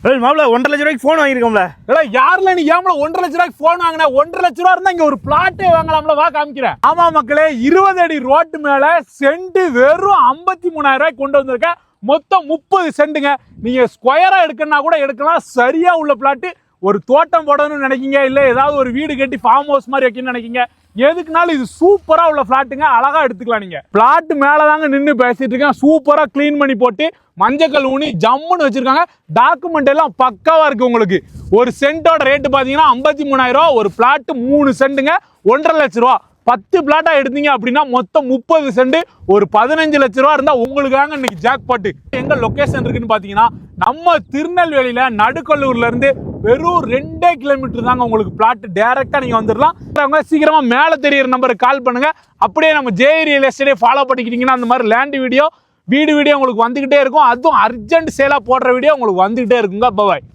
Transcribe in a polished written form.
மாப்பிள 1.5 லட்ச ரூபாய்க்கு ஃபோன் வாங்கியிருக்கோம்ல. யாருல நீ ஏன் 1.5 லட்ச ரூபாய்க்கு ஃபோன் வாங்கின? 1.5 லட்ச ரூபா இருந்தா இங்க ஒரு பிளாட்டே வாங்கலாம்ல. வா காமிக்கிறேன். ஆமா மக்களே, 20 அடி ரோட்டு மேல சென்ட் வெறும் 53,000 ரூபாய்க்கு கொண்டு வந்திருக்கேன். மொத்தம் 30 சென்ட்டுங்க. நீங்க ஸ்கொயரா எடுக்கணும்னா கூட எடுக்கலாம். சரியா உள்ள பிளாட்டு. ஒரு தோட்டம் போடணும்னு நினைக்கீங்க, இல்ல ஏதாவது ஒரு வீடு கட்டி ஃபார்ம் ஹவுஸ் மாதிரி வைக்கணும்னு நினைக்கீங்க, எதுக்குனாலும் இது சூப்பரா உள்ள பிளாட்டுங்க. அழகா எடுத்துக்கலாம். நீங்க பிளாட் மேலதாங்க நின்று பேசிட்டு இருக்கேன். சூப்பரா கிளீன் பண்ணி போட்டு மஞ்சக்கல் ஊனி ஜம்முன்னு வச்சிருக்காங்க. டாக்குமெண்ட் எல்லாம் பக்காவா இருக்கு. உங்களுக்கு ஒரு சென்ட்டோட ரேட்டு பாத்தீங்கன்னா 53,000 ரூபா. ஒரு பிளாட் 3 சென்ட்டுங்க, 1.5 லட்ச ரூபா. 10 பிளாட்டா எடுத்தீங்க அப்படின்னா மொத்தம் 30 சென்ட், ஒரு 15 லட்ச ரூபா இருந்தா உங்களுக்காக இன்னைக்கு ஜாக்பாட். எங்க லொகேஷன் இருக்குன்னு பாத்தீங்கன்னா நம்ம திருநெல்வேலியில நடுக்கல்லூர்ல இருந்து வெறும் 2 கிலோமீட்டர் தாங்க உங்களுக்கு பிளாட். டைரக்டா நீங்க வந்துடலாம். சீக்கிரமா மேல தெரியுற நம்பருக்கு கால் பண்ணுங்க. அப்படியே நம்ம ஜேஇ ரியல் எஸ்டேட்டை ஃபாலோ பண்ணிக்கிட்டீங்கன்னா அந்த மாதிரி லேண்ட் வீடியோ, வீடு வீடியோ உங்களுக்கு வந்துகிட்டே இருக்கும். அதுவும் அர்ஜென்ட் சேலா போடுற வீடியோ உங்களுக்கு வந்துகிட்டே இருக்குங்க. பாய்.